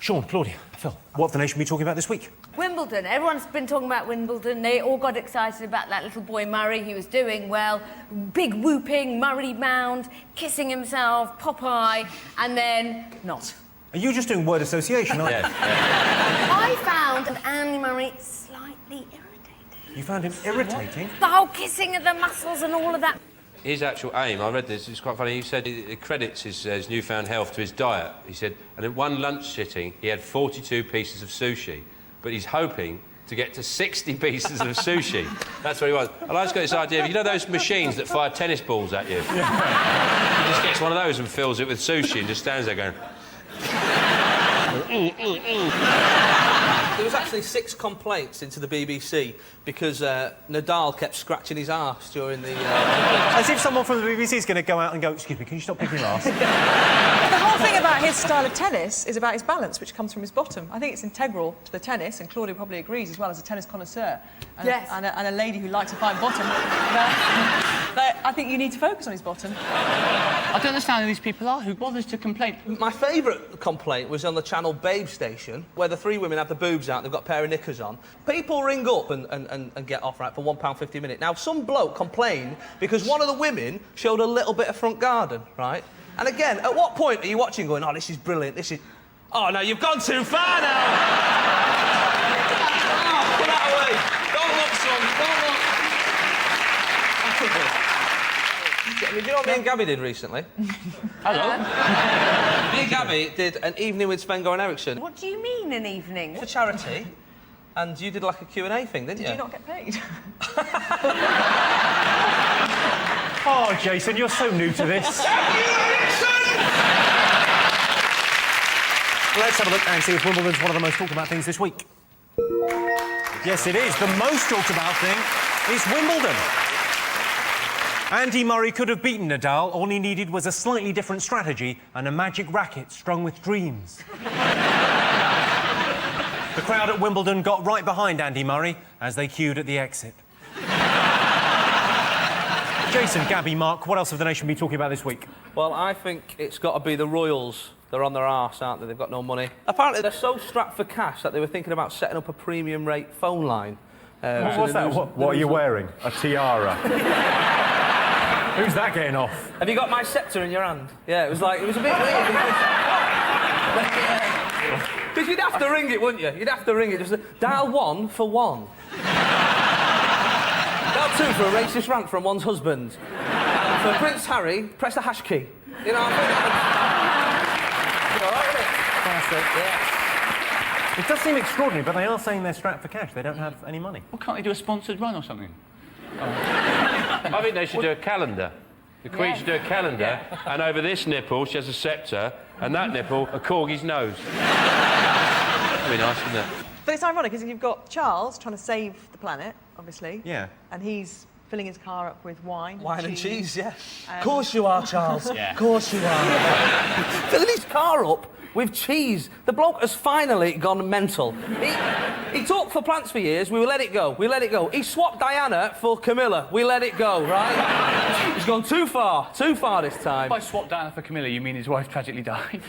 Sean, Claudia, Phil, what have the nation been talking about this week? Wimbledon. Everyone's been talking about Wimbledon. They all got excited about that little boy Murray. He was doing well. Big whooping, Murray mound, kissing himself, Popeye, and then not. Are you just doing word association, aren't you? I found Andy Murray slightly irritating. You found him irritating? The whole kissing of the muscles and all of that. His actual aim, I read this, it's quite funny, he said it credits his newfound health to his diet. He said, and in one lunch sitting, he had 42 pieces of sushi, but he's hoping to get to 60 pieces of sushi. That's what he wants. And I just got this idea of, you know those machines that fire tennis balls at you? Yeah. He just gets one of those and fills it with sushi and just stands there going... There was actually 6 complaints into the BBC because Nadal kept scratching his arse during the... As if someone from the BBC is going to go out and go, excuse me, can you stop picking your arse? The whole thing about his style of tennis is about his balance, which comes from his bottom. I think it's integral to the tennis, and Claudia probably agrees as well as a tennis connoisseur. And, yes. And a lady who likes a fine bottom. That I think you need to focus on his bottom. I don't understand who these people are. Who bothers to complain? My favourite complaint was on the channel Babe station, where the 3 women have the boobs out, they've got a pair of knickers on. People ring up and get off, right, for £1.50 a minute. Now, some bloke complained because one of the women showed a little bit of front garden, right? And again, at what point are you watching going, oh, this is brilliant, this is... Oh, no, you've gone too far now! Oh, put that away! Don't look, son, don't look! Do you know what me and Gabby did recently? Hello? Me and Gabby did an evening with Sven-Goran Eriksson. What do you mean, an evening? For charity. And you did, like, a Q&A thing, didn't you? Did you not get paid? Oh, Jason, you're so new to this. Let's have a look and see if Wimbledon's one of the most talked about things this week. Yes, it is. The most talked about thing is Wimbledon. Andy Murray could have beaten Nadal. All he needed was a slightly different strategy and a magic racket strung with dreams. The crowd at Wimbledon got right behind Andy Murray as they queued at the exit. Jason, Gabby, Mark, what else have the nation been talking about this week? Well, I think it's got to be the Royals. They're on their arse, aren't they? They've got no money. Apparently, they're so strapped for cash that they were thinking about setting up a premium rate phone line. What's that? What are you wearing? A tiara? Who's that getting off? Have you got my sceptre in your hand? Yeah, it was a bit weird. Because you'd have to ring it, wouldn't you? You'd have to ring it. Just dial 1 for 1. Dial 2 for a racist rant from one's husband. For Prince Harry, press the hash key. You know, I think all right, isn't it? Classic. Yeah. It does seem extraordinary, but they are saying they're strapped for cash. They don't have any money. Well, can't they do a sponsored run or something? I think they should do a calendar. The Queen should do a calendar, and over this nipple she has a sceptre, and that nipple, a corgi's nose. That'd be nice, wouldn't it? But it's ironic, because you've got Charles trying to save the planet, obviously. Yeah. And he's filling his car up with wine and cheese, yeah. Of course you are, Charles. Yeah. Of course you are. Filling his car up with cheese. The bloke has finally gone mental. He talked for plants for years. We let it go. We let it go. He swapped Diana for Camilla. We let it go, right? He's gone too far this time. By swap Diana for Camilla, you mean his wife tragically died?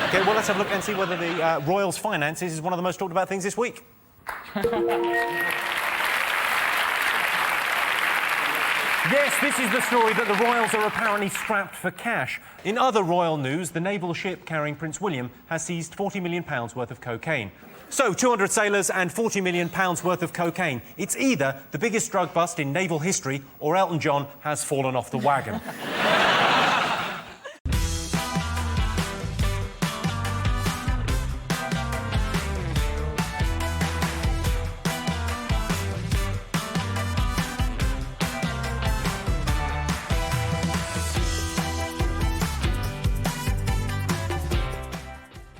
OK, well, let's have a look and see whether the Royals' finances is one of the most talked about things this week. Yes, this is the story that the Royals are apparently strapped for cash. In other royal news, the naval ship carrying Prince William has seized £40 million worth of cocaine. So, 200 sailors and £40 million worth of cocaine. It's either the biggest drug bust in naval history or Elton John has fallen off the wagon.